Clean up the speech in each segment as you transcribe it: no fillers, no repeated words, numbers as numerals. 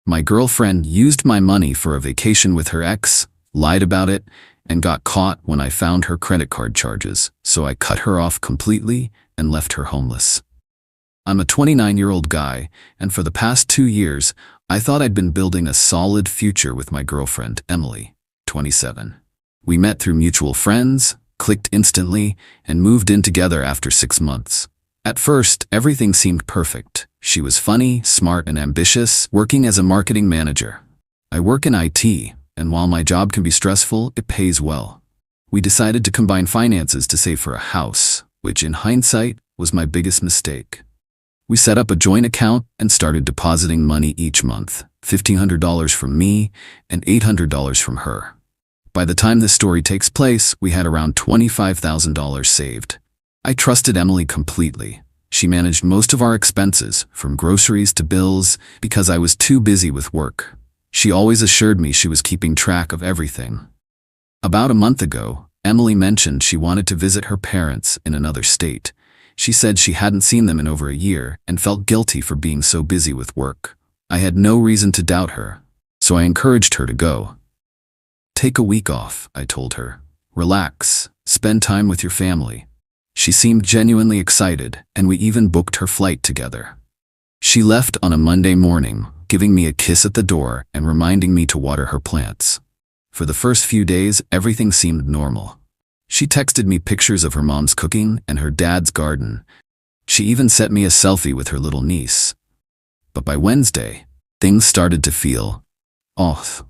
My girlfriend used my money for a vacation with her ex, lied about it, and got caught when I found her credit card charges, so I cut her off completely and left her homeless. I'm a 29-year-old guy, and for the past 2 years, I thought I'd been building a solid future with my girlfriend, Emily, 27. We met through mutual friends, clicked instantly, and moved in together after 6 months. At first, everything seemed perfect. She was funny, smart, and ambitious, working as a marketing manager. I work in IT, and while my job can be stressful, it pays well. We decided to combine finances to save for a house, which in hindsight was my biggest mistake. We set up a joint account and started depositing money each month, $1,500 from me and $800 from her. By the time this story takes place, we had around $25,000 saved. I trusted Emily completely. She managed most of our expenses, from groceries to bills, because I was too busy with work. She always assured me she was keeping track of everything. About a month ago, Emily mentioned she wanted to visit her parents in another state. She said she hadn't seen them in over a year and felt guilty for being so busy with work. I had no reason to doubt her, so I encouraged her to go. "Take a week off," I told her. "Relax, spend time with your family." She seemed genuinely excited, and we even booked her flight together. She left on a Monday morning, giving me a kiss at the door and reminding me to water her plants. For the first few days, everything seemed normal. She texted me pictures of her mom's cooking and her dad's garden. She even sent me a selfie with her little niece. But by Wednesday, things started to feel off.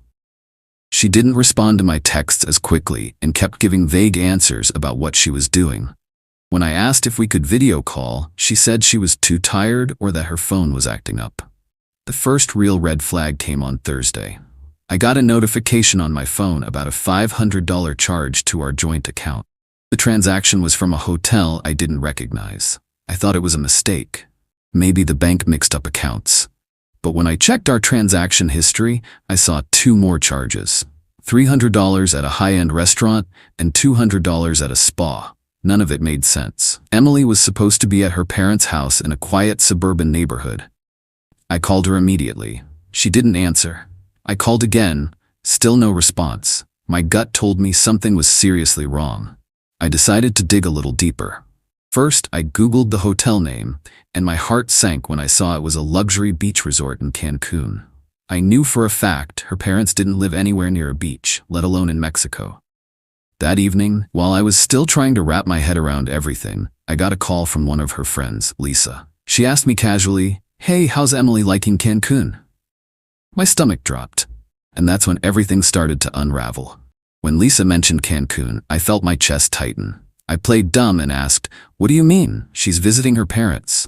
She didn't respond to my texts as quickly and kept giving vague answers about what she was doing. When I asked if we could video call, she said she was too tired or that her phone was acting up. The first real red flag came on Thursday. I got a notification on my phone about a $500 charge to our joint account. The transaction was from a hotel I didn't recognize. I thought it was a mistake. Maybe the bank mixed up accounts. But when I checked our transaction history, I saw 2 more charges. $300 at a high-end restaurant and $200 at a spa. None of it made sense. Emily was supposed to be at her parents' house in a quiet suburban neighborhood. I called her immediately. She didn't answer. I called again, still no response. My gut told me something was seriously wrong. I decided to dig a little deeper. First, I Googled the hotel name, and my heart sank when I saw it was a luxury beach resort in Cancun. I knew for a fact her parents didn't live anywhere near a beach, let alone in Mexico. That evening, while I was still trying to wrap my head around everything, I got a call from one of her friends, Lisa. She asked me casually, "Hey, how's Emily liking Cancun?" My stomach dropped, and that's when everything started to unravel. When Lisa mentioned Cancun, I felt my chest tighten. I played dumb and asked, "What do you mean? She's visiting her parents."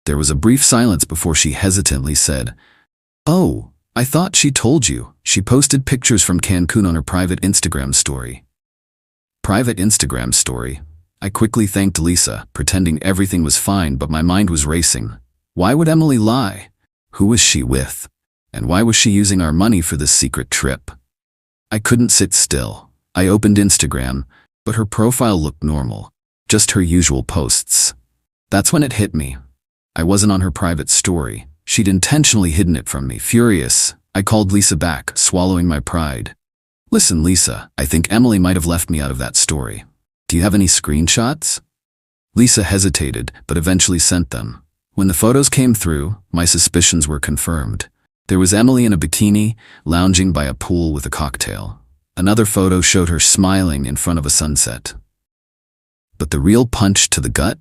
There was a brief silence before she hesitantly said, "Oh, I thought she told you. She posted pictures from Cancun on her private Instagram story." Private Instagram story? I quickly thanked Lisa, pretending everything was fine, but my mind was racing. Why would Emily lie? Who was she with? And why was she using our money for this secret trip? I couldn't sit still. I opened Instagram, but her profile looked normal, just her usual posts. That's when it hit me. I wasn't on her private story. She'd intentionally hidden it from me. Furious, I called Lisa back, swallowing my pride. "Listen, Lisa, I think Emily might have left me out of that story. Do you have any screenshots?" Lisa hesitated, but eventually sent them. When the photos came through, my suspicions were confirmed. There was Emily in a bikini, lounging by a pool with a cocktail. Another photo showed her smiling in front of a sunset. But the real punch to the gut?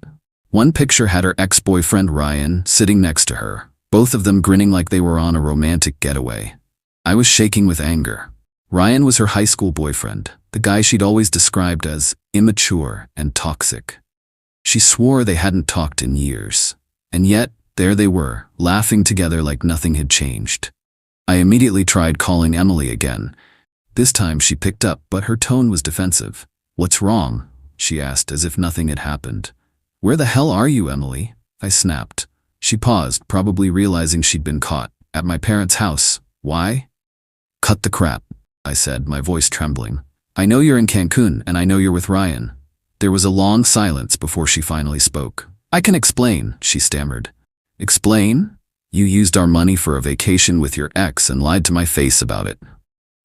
One picture had her ex-boyfriend Ryan sitting next to her, both of them grinning like they were on a romantic getaway. I was shaking with anger. Ryan was her high school boyfriend, the guy she'd always described as immature and toxic. She swore they hadn't talked in years. And yet, there they were, laughing together like nothing had changed. I immediately tried calling Emily again. This time she picked up, but her tone was defensive. "What's wrong?" she asked, as if nothing had happened. "Where the hell are you, Emily?" I snapped. She paused, probably realizing she'd been caught. "At my parents' house. Why?" "Cut the crap," I said, my voice trembling. "I know you're in Cancun, and I know you're with Ryan." There was a long silence before she finally spoke. "I can explain," she stammered. "Explain? You used our money for a vacation with your ex and lied to my face about it.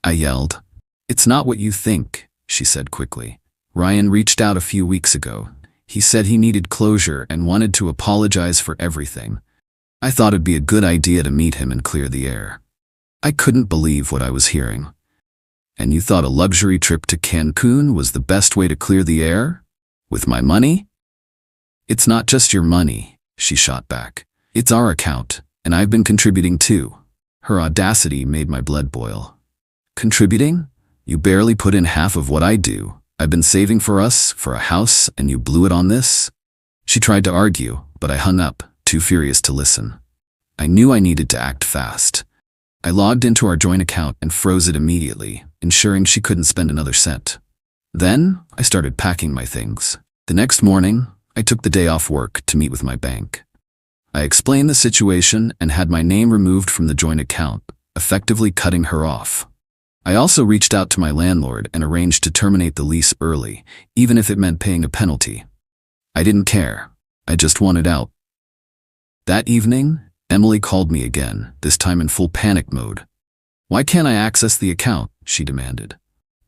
I yelled. It's not what you think, she said quickly. Ryan reached out a few weeks ago. He said he needed closure and wanted to apologize for everything. I thought it'd be a good idea to meet him and clear the air. I couldn't believe what I was hearing. And you thought a luxury trip to Cancun was the best way to clear the air? With my money? It's not just your money, she shot back. It's our account, and I've been contributing too. Her audacity made my blood boil. Contributing? You barely put in half of what I do. I've been saving for us, for a house, and you blew it on this? She tried to argue, but I hung up, too furious to listen. I knew I needed to act fast. I logged into our joint account and froze it immediately, ensuring she couldn't spend another cent. Then, I started packing my things. The next morning, I took the day off work to meet with my bank. I explained the situation and had my name removed from the joint account, effectively cutting her off. I also reached out to my landlord and arranged to terminate the lease early, even if it meant paying a penalty. I didn't care. I just wanted out. That evening, Emily called me again, this time in full panic mode. Why can't I access the account? She demanded.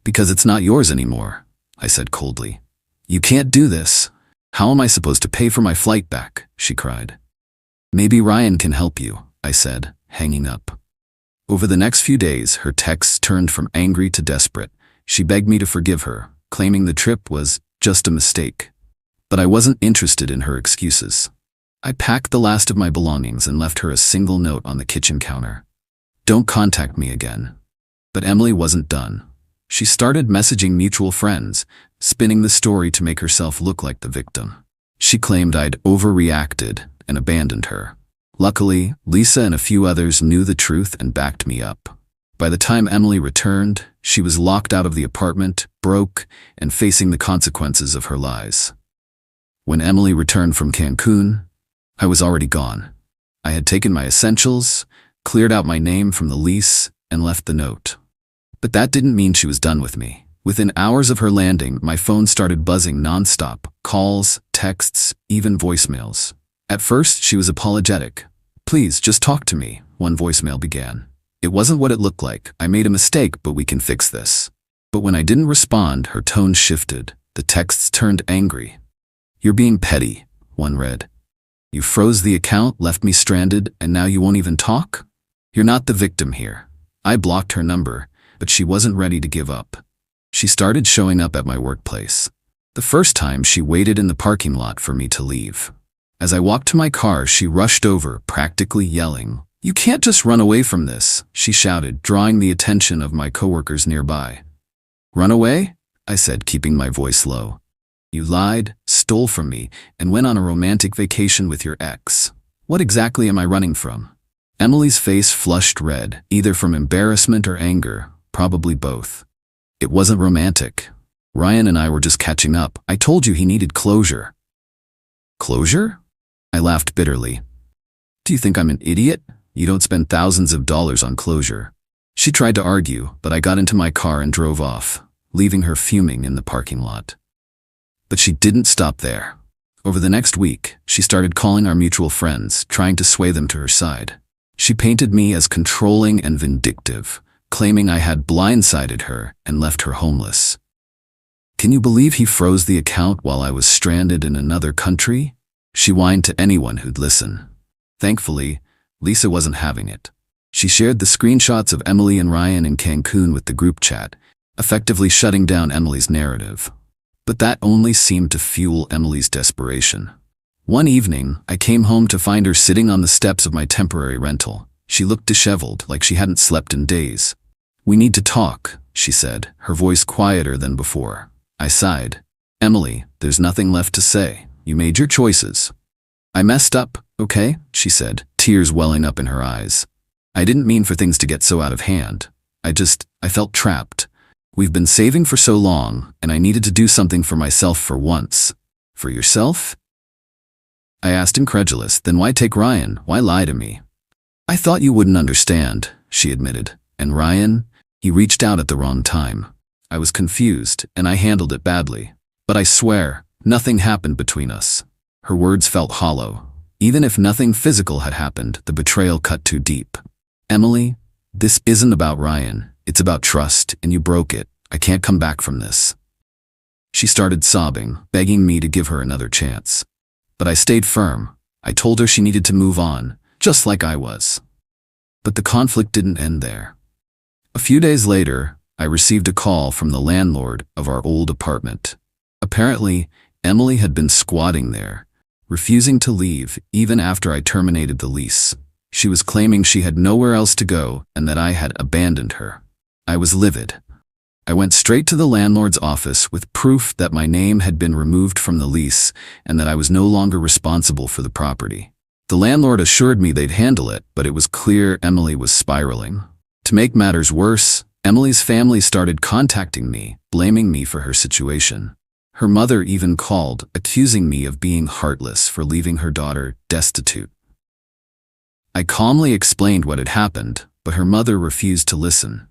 Because it's not yours anymore, I said coldly. You can't do this. How am I supposed to pay for my flight back? She cried. Maybe Ryan can help you, I said, hanging up. Over the next few days, her texts turned from angry to desperate. She begged me to forgive her, claiming the trip was just a mistake. But I wasn't interested in her excuses. I packed the last of my belongings and left her a single note on the kitchen counter. Don't contact me again. But Emily wasn't done. She started messaging mutual friends, spinning the story to make herself look like the victim. She claimed I'd overreacted and abandoned her. Luckily, Lisa and a few others knew the truth and backed me up. By the time Emily returned, she was locked out of the apartment, broke, and facing the consequences of her lies. When Emily returned from Cancun, I was already gone. I had taken my essentials, cleared out my name from the lease, and left the note. But that didn't mean she was done with me. Within hours of her landing, my phone started buzzing nonstop, calls, texts, even voicemails. At first, she was apologetic. Please, just talk to me, one voicemail began. It wasn't what it looked like. I made a mistake, but we can fix this. But when I didn't respond, her tone shifted. The texts turned angry. You're being petty, one read. You froze the account, left me stranded, and now you won't even talk? You're not the victim here. I blocked her number, but she wasn't ready to give up. She started showing up at my workplace. The first time, she waited in the parking lot for me to leave. As I walked to my car, she rushed over, practically yelling. You can't just run away from this, she shouted, drawing the attention of my coworkers nearby. Run away? I said, keeping my voice low. You lied, stole from me, and went on a romantic vacation with your ex. What exactly am I running from? Emily's face flushed red, either from embarrassment or anger, probably both. It wasn't romantic. Ryan and I were just catching up. I told you he needed closure. Closure? I laughed bitterly. Do you think I'm an idiot? You don't spend thousands of dollars on closure. She tried to argue, but I got into my car and drove off, leaving her fuming in the parking lot. But she didn't stop there. Over the next week, she started calling our mutual friends, trying to sway them to her side. She painted me as controlling and vindictive, claiming I had blindsided her and left her homeless. Can you believe he froze the account while I was stranded in another country? She whined to anyone who'd listen. Thankfully, Lisa wasn't having it. She shared the screenshots of Emily and Ryan in Cancun with the group chat, effectively shutting down Emily's narrative. But that only seemed to fuel Emily's desperation. One evening, I came home to find her sitting on the steps of my temporary rental. She looked disheveled, like she hadn't slept in days. We need to talk, she said, her voice quieter than before. I sighed. Emily, there's nothing left to say. You made your choices. I messed up, okay? She said, tears welling up in her eyes. I didn't mean for things to get so out of hand. I felt trapped. We've been saving for so long, and I needed to do something for myself for once. For yourself? I asked incredulous, then why take Ryan? Why lie to me? I thought you wouldn't understand, she admitted. And Ryan? He reached out at the wrong time. I was confused, and I handled it badly. But I swear, nothing happened between us. Her words felt hollow. Even if nothing physical had happened, the betrayal cut too deep. Emily, this isn't about Ryan. It's about trust, and you broke it. I can't come back from this. She started sobbing, begging me to give her another chance. But I stayed firm. I told her she needed to move on, just like I was. But the conflict didn't end there. A few days later, I received a call from the landlord of our old apartment. Apparently, Emily had been squatting there, refusing to leave even after I terminated the lease. She was claiming she had nowhere else to go and that I had abandoned her. I was livid. I went straight to the landlord's office with proof that my name had been removed from the lease and that I was no longer responsible for the property. The landlord assured me they'd handle it, but it was clear Emily was spiraling. To make matters worse, Emily's family started contacting me, blaming me for her situation. Her mother even called, accusing me of being heartless for leaving her daughter destitute. I calmly explained what had happened, but her mother refused to listen.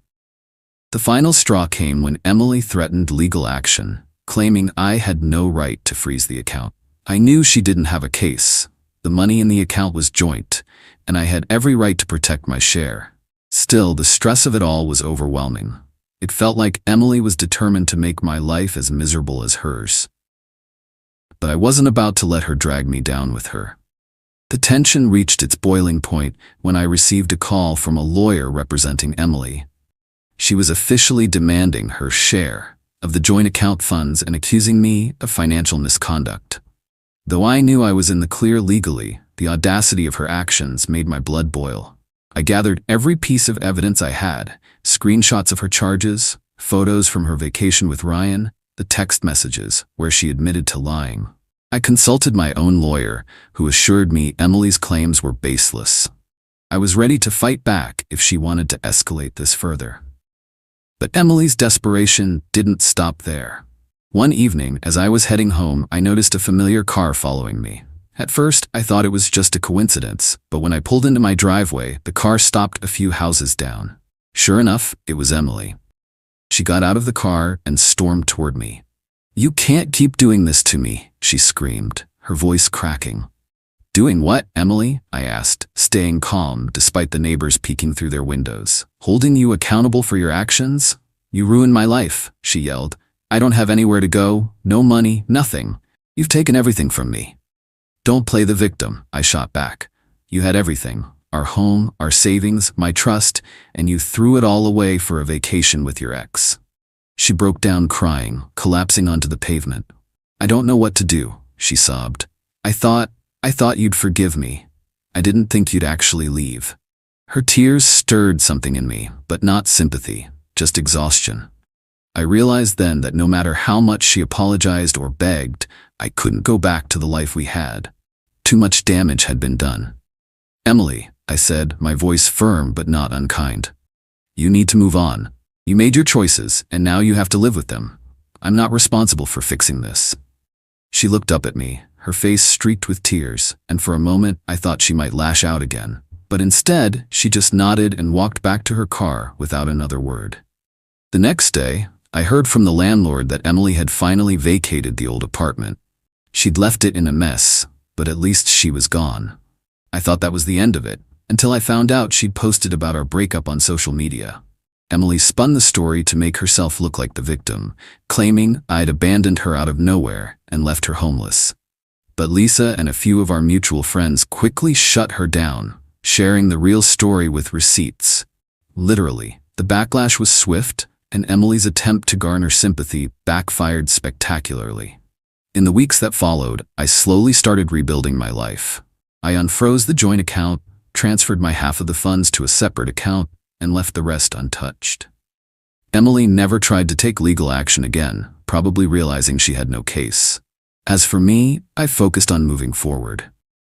The final straw came when Emily threatened legal action, claiming I had no right to freeze the account. I knew she didn't have a case. The money in the account was joint, and I had every right to protect my share. Still, the stress of it all was overwhelming. It felt like Emily was determined to make my life as miserable as hers. But I wasn't about to let her drag me down with her. The tension reached its boiling point when I received a call from a lawyer representing Emily. She was officially demanding her share of the joint account funds and accusing me of financial misconduct. Though I knew I was in the clear legally, the audacity of her actions made my blood boil. I gathered every piece of evidence I had, screenshots of her charges, photos from her vacation with Ryan, the text messages where she admitted to lying. I consulted my own lawyer, who assured me Emily's claims were baseless. I was ready to fight back if she wanted to escalate this further. But Emily's desperation didn't stop there. One evening, as I was heading home, I noticed a familiar car following me. At first, I thought it was just a coincidence, but when I pulled into my driveway, the car stopped a few houses down. Sure enough, it was Emily. She got out of the car and stormed toward me. "You can't keep doing this to me," she screamed, her voice cracking. "Doing what, Emily?" I asked, staying calm despite the neighbors peeking through their windows. "Holding you accountable for your actions? You ruined my life," she yelled. "I don't have anywhere to go, no money, nothing. You've taken everything from me." "Don't play the victim," I shot back. "You had everything. Our home, our savings, my trust, and you threw it all away for a vacation with your ex." She broke down crying, collapsing onto the pavement. "I don't know what to do," she sobbed. I thought you'd forgive me. I didn't think you'd actually leave." Her tears stirred something in me, but not sympathy, just exhaustion. I realized then that no matter how much she apologized or begged, I couldn't go back to the life we had. Too much damage had been done. "Emily," I said, my voice firm but not unkind. "You need to move on. You made your choices, and now you have to live with them. I'm not responsible for fixing this." She looked up at me, her face streaked with tears, and for a moment I thought she might lash out again. But instead, she just nodded and walked back to her car without another word. The next day, I heard from the landlord that Emily had finally vacated the old apartment. She'd left it in a mess, but at least she was gone. I thought that was the end of it, until I found out she'd posted about our breakup on social media. Emily spun the story to make herself look like the victim, claiming I'd abandoned her out of nowhere and left her homeless. But Lisa and a few of our mutual friends quickly shut her down, sharing the real story with receipts. Literally, the backlash was swift, and Emily's attempt to garner sympathy backfired spectacularly. In the weeks that followed, I slowly started rebuilding my life. I unfroze the joint account, transferred my half of the funds to a separate account, and left the rest untouched. Emily never tried to take legal action again, probably realizing she had no case. As for me, I focused on moving forward.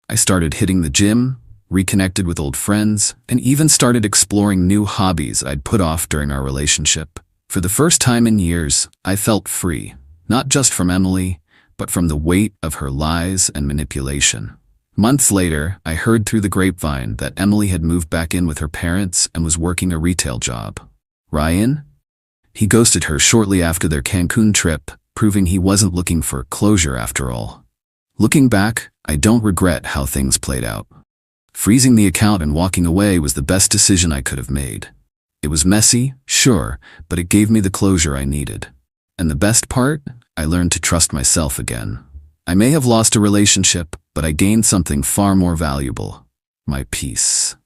I started hitting the gym, reconnected with old friends, and even started exploring new hobbies I'd put off during our relationship. For the first time in years, I felt free, not just from Emily, but from the weight of her lies and manipulation. Months later, I heard through the grapevine that Emily had moved back in with her parents and was working a retail job. Ryan? He ghosted her shortly after their Cancun trip, proving he wasn't looking for closure after all. Looking back, I don't regret how things played out. Freezing the account and walking away was the best decision I could have made. It was messy, sure, but it gave me the closure I needed. And the best part? I learned to trust myself again. I may have lost a relationship, but I gained something far more valuable: my peace.